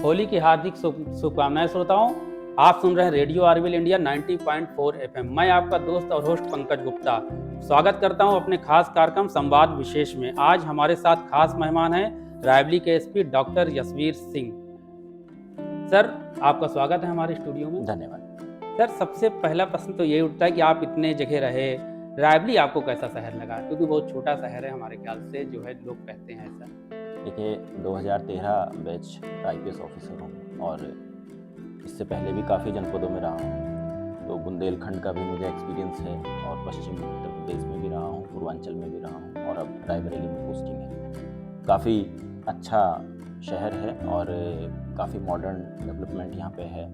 होली की हार्दिक शुभकामनाएं श्रोताओं। आप सुन रहे हैं रेडियो आरवीएल इंडिया 90.4 एफएम। मैं आपका दोस्त और होस्ट पंकज गुप्ता स्वागत करता हूं अपने खास कार्यक्रम संवाद विशेष में। आज हमारे साथ खास मेहमान हैं रायबली के SP doctor Yashveer Singh. Sir, आपका स्वागत है हमारे स्टूडियो में। धन्यवाद। सर, सबसे पहला प्रश्न तो ये उठता है कि आप इतने जगह रहे, रायबली आपको कैसा शहर लगा? क्योंकि बहुत छोटा शहर है हमारे ख्याल से, जो है लोग कहते हैं ऐसा। देखिए 2013 बैच आईपीएस ऑफिसर हूँ और इससे पहले भी काफ़ी जनपदों में रहा हूँ। तो बुंदेलखंड का भी मुझे एक्सपीरियंस है और पश्चिम उत्तर प्रदेश में भी रहा हूँ, पूर्वांचल में भी रहा हूँ और अब रायबरेली में पोस्टिंग है। काफ़ी अच्छा शहर है और काफ़ी मॉडर्न डेवलपमेंट यहाँ पे है।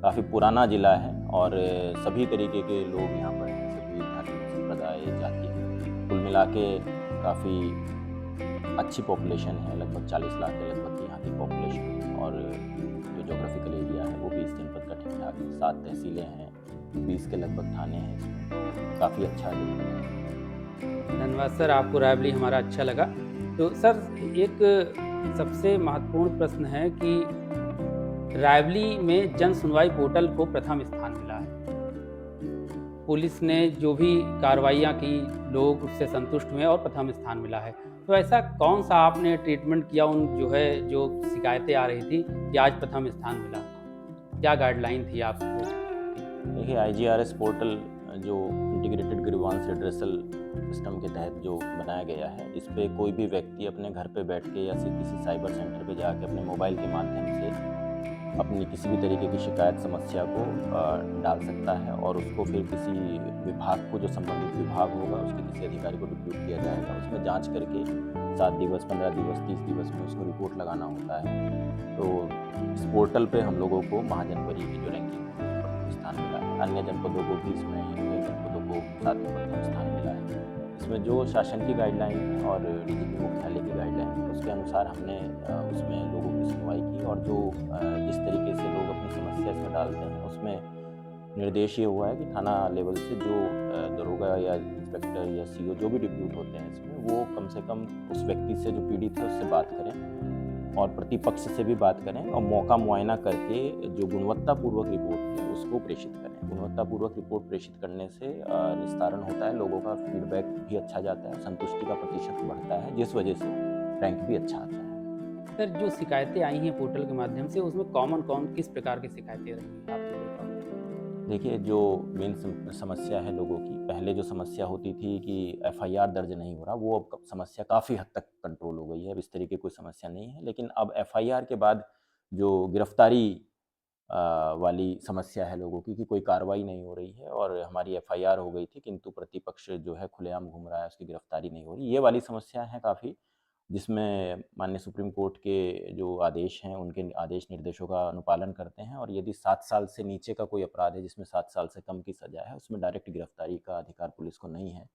काफ़ी पुराना ज़िला है और सभी तरीके के लोग यहाँ पर हैं, सभी धार्मिक संप्रदाय जाति, कुल मिला के काफ़ी अच्छी पॉपुलेशन है। लगभग 40 लाख के लगभग यहाँ की पॉपुलेशन है और जो जोग्राफिकल एरिया है वो भी इस जनपद का ठीक ठाक है। 7 तहसीलें हैं, 20 के लगभग थाने हैं इसमें, तो काफ़ी अच्छा है। धन्यवाद सर, आपको रायबली हमारा अच्छा लगा। तो सर, एक सबसे महत्वपूर्ण प्रश्न है कि रायबली में जन सुनवाई पोर्टल को प्रथम स्थान मिला है। पुलिस ने जो भी कार्रवाइयाँ की, लोग उससे संतुष्ट हुए और प्रथम स्थान मिला है। तो ऐसा कौन सा आपने ट्रीटमेंट किया उन जो शिकायतें आ रही थी कि आज प्रथम स्थान मिला? क्या गाइडलाइन थी आपको? देखिए आईजीआरएस पोर्टल जो इंटीग्रेटेड ग्रीवांस रिड्रेसल सिस्टम के तहत जो बनाया गया है, इस पे कोई भी व्यक्ति अपने घर पे बैठ के या किसी साइबर सेंटर पे जाके अपने मोबाइल के माध्यम से अपनी किसी भी तरीके की शिकायत समस्या को डाल सकता है और उसको फिर किसी विभाग को, जो संबंधित विभाग होगा, उसके किसी अधिकारी को डिप्यूट किया जाएगा। उसमें जांच करके 7 दिवस, 15 दिवस, 30 दिवस में उसको रिपोर्ट लगाना होता है। तो इस पोर्टल पे हम लोगों को महाजनपरी की जो रैंकिंग है उसमें प्रथम स्थान मिला है। अन्य जनपदों को भी इसमें कई जनपदों को साथ में प्रथम स्थान मिला है। इसमें जो शासन की गाइडलाइन है और डीजीपी मुख्यालय की गाइडलाइन है उसके अनुसार हमने उसमें लोगों की सुनवाई की और जो जिस तरीके से लोग अपनी समस्या इसमें डालते हैं उसमें निर्देश ये हुआ है कि थाना लेवल से जो दरोगा या इंस्पेक्टर या सीओ जो भी डिप्यूट होते हैं इसमें, वो कम से कम उस व्यक्ति से जो पीड़ित है उससे बात करें और प्रतिपक्ष से भी बात करें और मौका मुआयना करके जो गुणवत्तापूर्वक रिपोर्ट है उसको प्रेषित करें। गुणवत्तापूर्वक रिपोर्ट प्रेषित करने से निस्तारण होता है, लोगों का फीडबैक भी अच्छा जाता है, संतुष्टि का प्रतिशत बढ़ता है, जिस वजह से रैंक भी अच्छा आता है। सर, जो शिकायतें आई हैं पोर्टल के माध्यम से, उसमें कॉमन किस प्रकार की शिकायतें रही हैं आपने देखा? देखिए जो मेन समस्या है लोगों की, पहले जो समस्या होती थी कि एफआईआर दर्ज नहीं हो रहा, वो अब समस्या काफ़ी हद तक कंट्रोल हो गई है। अब इस तरीके कोई समस्या नहीं है, लेकिन अब एफआईआर के बाद जो गिरफ्तारी वाली समस्या है लोगों की कि कोई कार्रवाई नहीं हो रही है और हमारी एफआईआर हो गई थी किंतु प्रतिपक्ष जो है खुलेआम घूम रहा है, उसकी गिरफ्तारी नहीं हो रही। ये वाली समस्या है काफ़ी, जिसमें माननीय सुप्रीम कोर्ट के जो आदेश हैं, उनके आदेश निर्देशों का अनुपालन करते हैं और यदि 7 साल से नीचे का कोई अपराध है जिसमें 7 साल से कम की सज़ा है, उसमें डायरेक्ट गिरफ्तारी का अधिकार पुलिस को नहीं है।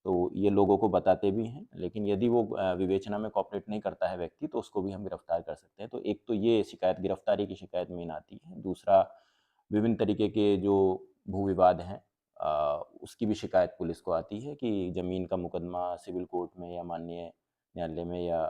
तो ये लोगों को बताते भी हैं, लेकिन यदि वो विवेचना में कोऑपरेट नहीं करता है व्यक्ति, तो उसको भी हम गिरफ्तार कर सकते हैं। तो एक तो ये शिकायत, गिरफ्तारी की शिकायत मेन आती है। दूसरा, विभिन्न तरीके के जो भू विवाद हैं उसकी भी शिकायत पुलिस को आती है कि ज़मीन का मुकदमा सिविल कोर्ट में या माननीय न्यायालय में या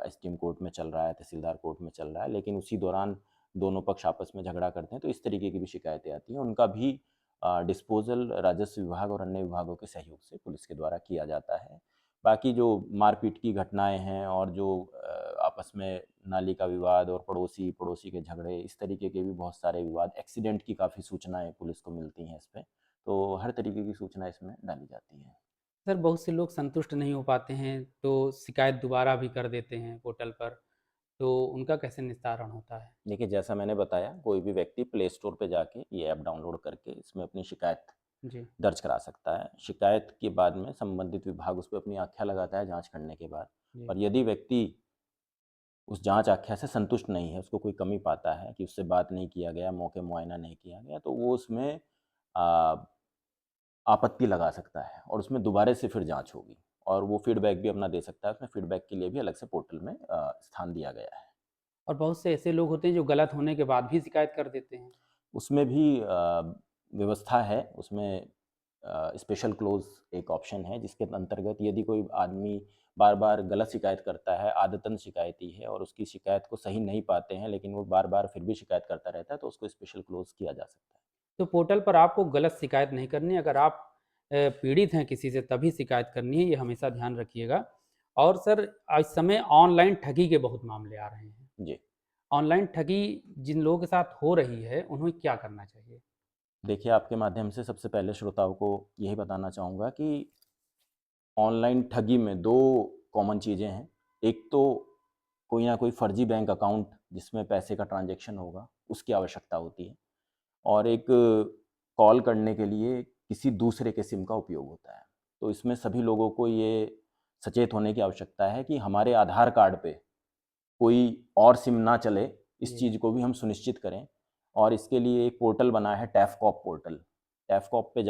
एसडीएम कोर्ट में चल रहा है, तहसीलदार कोर्ट में चल रहा है, लेकिन उसी दौरान दोनों पक्ष आपस में झगड़ा करते हैं, तो इस तरीके की भी शिकायतें आती हैं। उनका भी डिस्पोजल राजस्व विभाग और अन्य विभागों के सहयोग से पुलिस के द्वारा किया जाता है। बाकी जो मारपीट की घटनाएं हैं और जो आपस में नाली का विवाद और पड़ोसी के झगड़े, इस तरीके के भी बहुत सारे विवाद, एक्सीडेंट की काफ़ी सूचनाएं पुलिस को मिलती हैं इस पे, तो हर तरीके की सूचना इसमें डाली जाती है। सर, बहुत से लोग संतुष्ट नहीं हो पाते हैं, तो शिकायत दोबारा भी कर देते हैं पोर्टल पर, तो उनका कैसे निस्तारण होता है? देखिए जैसा मैंने बताया, कोई भी व्यक्ति प्ले स्टोर पे जाके ये ऐप डाउनलोड करके इसमें अपनी शिकायत जी। दर्ज करा सकता है। शिकायत के बाद में संबंधित विभाग उस पे अपनी आख्या लगाता है जाँच करने के बाद, जी। और यदि व्यक्ति उस जाँच आख्या से संतुष्ट नहीं है, उसको कोई कमी पाता है कि उससे बात नहीं किया गया, मौके मुआयना नहीं किया गया, तो वो उसमें अ, आपत्ति लगा सकता है और उसमें दोबारा से फिर जाँच होगी और वो फीडबैक भी अपना दे सकता है। उसमें फीडबैक के लिए भी अलग से पोर्टल में स्थान दिया गया है। और बहुत से ऐसे लोग होते हैं जो गलत होने के बाद भी शिकायत कर देते हैं। उसमें भी व्यवस्था है, उसमें स्पेशल क्लोज़ एक ऑप्शन है जिसके अंतर्गत यदि कोई आदमी बार-बार गलत शिकायत करता है, आदतन शिकायती है और उसकी शिकायत को सही नहीं पाते हैं, लेकिन वो बार-बार फिर भी शिकायत करता रहता है, तो उसको स्पेशल क्लोज़ किया जा सकता है। तो पोर्टल पर आपको गलत शिकायत नहीं करनी है, अगर आप पीड़ित हैं किसी से तभी शिकायत करनी है, ये हमेशा ध्यान रखिएगा। और सर इस समय ऑनलाइन ठगी के बहुत मामले आ रहे हैं। जी। ऑनलाइन ठगी जिन लोगों के साथ हो रही है, उन्हें क्या करना चाहिए? देखिए, आपके माध्यम से सबसे पहले श्रोताओं को यही बताना चाहूँगा कि ऑनलाइन ठगी में 2 कॉमन चीज़ें हैं। एक तो कोई ना कोई फर्जी बैंक अकाउंट जिसमें पैसे का ट्रांज़ैक्शन होगा, उसकी आवश्यकता होती है और एक कॉल करने के लिए किसी दूसरे के सिम का उपयोग होता है। तो इसमें सभी लोगों को ये सचेत होने की आवश्यकता है कि हमारे आधार कार्ड पे कोई और सिम ना चले, इस जी, चीज़ को भी हम सुनिश्चित करें और इसके लिए एक पोर्टल बना है टैफकॉप पोर्टल। टैफकॉप पे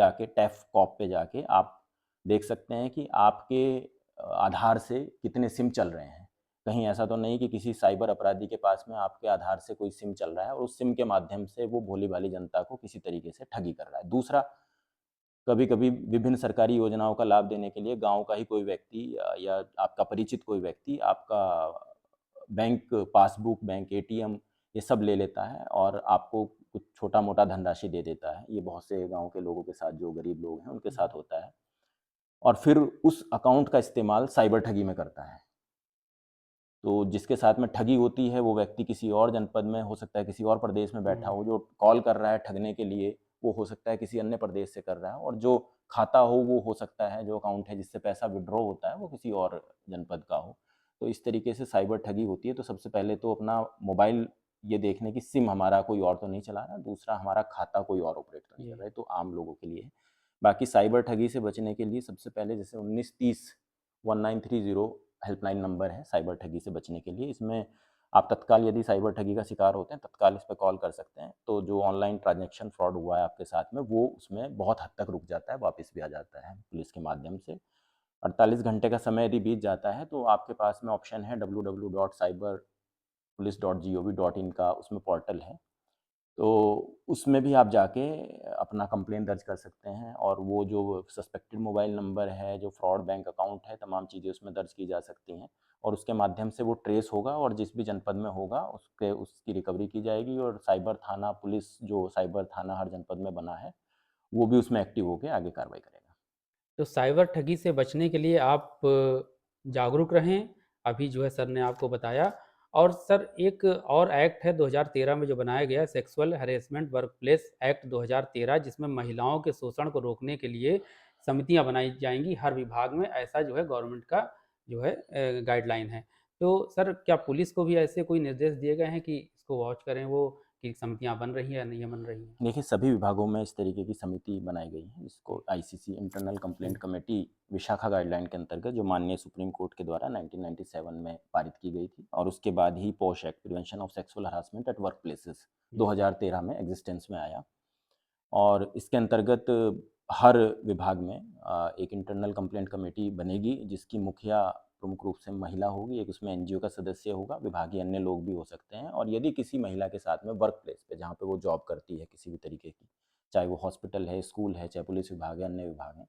जाके आप देख सकते हैं कि आपके आधार से कितने सिम चल रहे हैं। कहीं ऐसा तो नहीं कि किसी साइबर अपराधी के पास में आपके आधार से कोई सिम चल रहा है और उस सिम के माध्यम से वो भोली-भाली जनता को किसी तरीके से ठगी कर रहा है। दूसरा, कभी-कभी विभिन्न सरकारी योजनाओं का लाभ देने के लिए गाँव का ही कोई व्यक्ति या आपका परिचित कोई व्यक्ति आपका बैंक पासबुक, बैंक एटीएम ये सब ले लेता है और आपको कुछ छोटा-मोटा धनराशि दे देता है। ये बहुत से गाँव के लोगों के साथ जो गरीब लोग हैं, उनके जी, साथ होता है और फिर उस अकाउंट का इस्तेमाल साइबर ठगी में करता है। तो जिसके साथ में ठगी होती है, वो व्यक्ति किसी और जनपद में हो सकता है, किसी और प्रदेश में बैठा हुँ, हो, जो कॉल कर रहा है ठगने के लिए, वो हो सकता है किसी अन्य प्रदेश से कर रहा है और जो खाता वो हो सकता है, जो अकाउंट है जिससे पैसा विथड्रॉ होता है, वो किसी और जनपद का हो। तो इस तरीके से साइबर ठगी होती है, तो सबसे पहले तो अपना मोबाइल ये देखने की सिम हमारा कोई और तो नहीं चला रहा, दूसरा हमारा खाता कोई और ऑपरेट तो नहीं कर जी, रहा है, तो आम लोगों के लिए है। बाकी साइबर ठगी से बचने के लिए सबसे पहले जैसे 1930 1930 हेल्पलाइन नंबर है साइबर ठगी से बचने के लिए। इसमें आप तत्काल यदि साइबर ठगी का शिकार होते हैं, तत्काल इस पे कॉल कर सकते हैं। तो जो ऑनलाइन ट्रांज़ैक्शन फ्रॉड हुआ है आपके साथ में, वो उसमें बहुत हद तक रुक जाता है, वापस भी आ जाता है पुलिस के माध्यम से। 48 घंटे का समय यदि बीत जाता है, तो आपके पास में ऑप्शन है www.cyberpolice.gov.in का उसमें पोर्टल है। तो उसमें भी आप जाके अपना कंप्लेंट दर्ज कर सकते हैं और वो जो सस्पेक्टेड मोबाइल नंबर है, जो फ्रॉड बैंक अकाउंट है, तमाम चीज़ें उसमें दर्ज की जा सकती हैं और उसके माध्यम से वो ट्रेस होगा और जिस भी जनपद में होगा उसकी रिकवरी की जाएगी और साइबर थाना पुलिस जो साइबर थाना हर जनपद में बना है, वो भी उसमें एक्टिव होके आगे कार्रवाई करेगा। तो साइबर ठगी से बचने के लिए आप जागरूक रहें, अभी जो है सर ने आपको बताया। और सर एक और एक्ट है 2013 में जो बनाया गया है, सेक्सुअल हैरेसमेंट वर्कप्लेस एक्ट 2013, जिसमें महिलाओं के शोषण को रोकने के लिए समितियाँ बनाई जाएँगी हर विभाग में, ऐसा जो है गवर्नमेंट का जो है गाइडलाइन है। तो सर क्या पुलिस को भी ऐसे कोई निर्देश दिए गए हैं कि इसको वॉच करें वो, कि समितियाँ बन रही हैं या नहीं बन रही हैं? देखिए, सभी विभागों में इस तरीके की समिति बनाई गई है, जिसको आईसीसी इंटरनल हुँ, कंप्लेंट कमेटी विशाखा गाइडलाइन के अंतर्गत जो माननीय सुप्रीम कोर्ट के द्वारा 1997 में पारित की गई थी और उसके बाद ही POSH act prevention of sexual harassment at work places जी, 2013 में एग्जिस्टेंस में आया और इसके अंतर्गत हर विभाग में एक इंटरनल कंप्लेंट कमेटी बनेगी जिसकी मुखिया प्रमुख रूप से महिला होगी, एक उसमें एनजीओ का सदस्य होगा, विभागीय अन्य लोग भी हो सकते हैं और यदि किसी महिला के साथ में वर्क प्लेस पे जहाँ पे वो जॉब करती है किसी भी तरीके की, चाहे वो हॉस्पिटल है, स्कूल है, चाहे पुलिस विभाग है, अन्य विभाग हैं,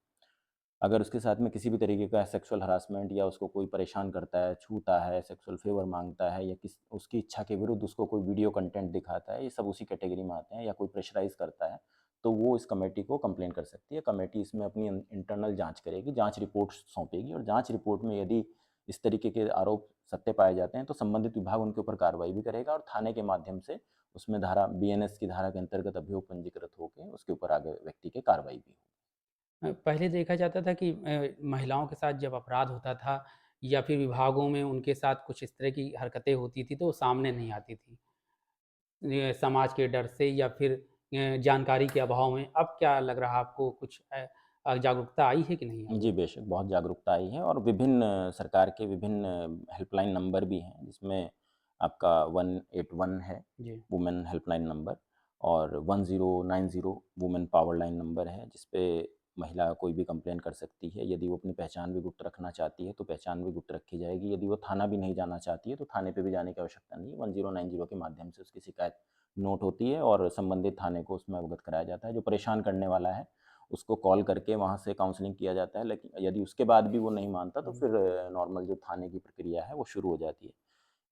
अगर उसके साथ में किसी भी तरीके का सेक्सुअल हरासमेंट या उसको कोई परेशान करता है, छूता है, सेक्सुअल फेवर माँगता है या किस उसकी इच्छा के विरुद्ध उसको कोई वीडियो कंटेंट दिखाता है, ये सब उसी कैटेगरी में आते हैं या कोई प्रेशराइज़ करता है, तो वो इस कमेटी को कंप्लेन कर सकती है। कमेटी इसमें अपनी इंटरनल जाँच करेगी, जाँच रिपोर्ट सौंपेगी और जाँच रिपोर्ट में यदि इस तरीके के आरोप सत्य पाए जाते हैं, तो संबंधित विभाग उनके ऊपर कार्रवाई भी करेगा और थाने के माध्यम से उसमें धारा बीएनएस की धारा के अंतर्गत अभियोग पंजीकृत होके उसके ऊपर आगे व्यक्ति के कार्रवाई भी होगी। पहले देखा जाता था कि महिलाओं के साथ जब अपराध होता था या फिर विभागों में उनके साथ कुछ इस तरह की हरकतें होती थी, तो वो सामने नहीं आती थी। ये समाज के डर से या फिर जानकारी के अभाव में। अब क्या लग रहा है आपको, कुछ जागरूकता आई है कि नहीं आई जी, है? बेशक, बहुत जागरूकता आई है और विभिन्न सरकार के विभिन्न हेल्पलाइन नंबर भी हैं, जिसमें आपका 181 है, जी, वुमेन हेल्पलाइन नंबर और 1090 वुमेन पावर लाइन नंबर है, जिस पे महिला कोई भी कंप्लेन कर सकती है। यदि वो अपनी पहचान भी गुप्त रखना चाहती है, तो पहचान भी गुप्त रखी जाएगी। यदि वो थाना भी नहीं जाना चाहती है, तो थाने पे भी जाने की आवश्यकता नहीं है। 1090 के माध्यम से उसकी शिकायत नोट होती है और संबंधित थाने को उसमें अवगत कराया जाता है। जो परेशान करने वाला है, उसको कॉल करके वहाँ से काउंसलिंग किया जाता है, लेकिन यदि उसके बाद भी वो नहीं मानता तो हुँ। फिर नॉर्मल जो थाने की प्रक्रिया है वो शुरू हो जाती है।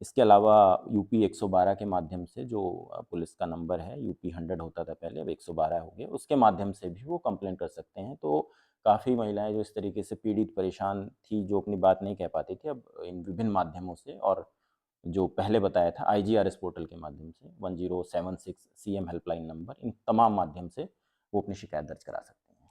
इसके अलावा यूपी 112 के माध्यम से जो पुलिस का नंबर है, यूपी 100 होता था पहले, अब 112 हो गया, उसके माध्यम से भी वो कंप्लेंट कर सकते हैं। तो काफ़ी महिलाएँ जो इस तरीके से पीड़ित, परेशान थी, जो अपनी बात नहीं कह पाती थी, अब इन विभिन्न माध्यमों से और जो पहले बताया था आईजीआरएस पोर्टल के माध्यम से 1076 सीएम हेल्पलाइन नंबर, इन तमाम माध्यम से वो अपनी शिकायत दर्ज करा सकते हैं।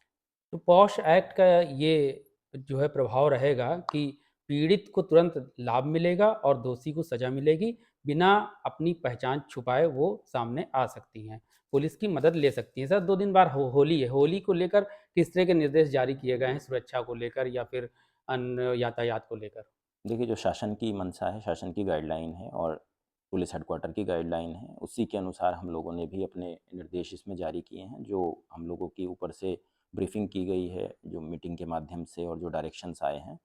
तो पॉश एक्ट का ये जो है प्रभाव रहेगा कि पीड़ित को तुरंत लाभ मिलेगा और दोषी को सज़ा मिलेगी, बिना अपनी पहचान छुपाए वो सामने आ सकती हैं। पुलिस की मदद ले सकती हैं। सर 2 दिन बाद होली है, होली को लेकर किस तरह के निर्देश जारी किए गए हैं सुरक्षा को लेकर या फिर अन्य यातायात को लेकर? देखिए, जो शासन की मंशा है, शासन की गाइडलाइन है और पुलिस हेडक्वार्टर की गाइडलाइन है, उसी के अनुसार हम लोगों ने भी अपने निर्देश इसमें जारी किए हैं, जो हम लोगों की ऊपर से ब्रीफिंग की गई है, जो मीटिंग के माध्यम से और जो डायरेक्शंस आए हैं,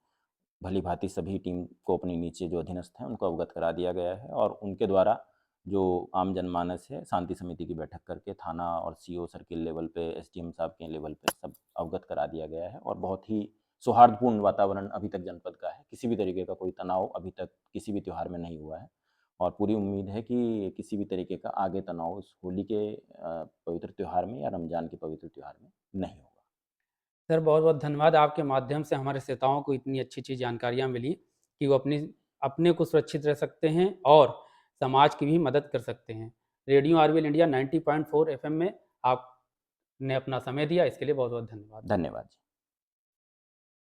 भली-भाँति सभी टीम को अपने नीचे जो अधीनस्थ हैं, उनको अवगत करा दिया गया है और उनके द्वारा जो आम जनमानस है, शांति समिति की बैठक करके थाना और सीओ सर्किल लेवल पे, एसडीएम साहब के लेवल पे सब अवगत करा दिया गया है और बहुत ही सौहार्दपूर्ण वातावरण अभी तक जनपद का है। किसी भी तरीके का कोई तनाव अभी तक किसी भी त्योहार में नहीं हुआ है और पूरी उम्मीद है कि किसी भी तरीके का आगे तनाव इस होली के पवित्र त्योहार में या रमज़ान के पवित्र त्योहार में नहीं होगा। सर बहुत-बहुत धन्यवाद। आपके माध्यम से हमारे श्रोताओं को इतनी अच्छी-अच्छी जानकारियाँ मिली कि वो अपने को सुरक्षित रह सकते हैं और समाज की भी मदद कर सकते हैं। रेडियो आरबीएल इंडिया 90.4 एफएम में आपने अपना समय दिया, इसके लिए बहुत-बहुत धन्यवाद। धन्यवाद जी।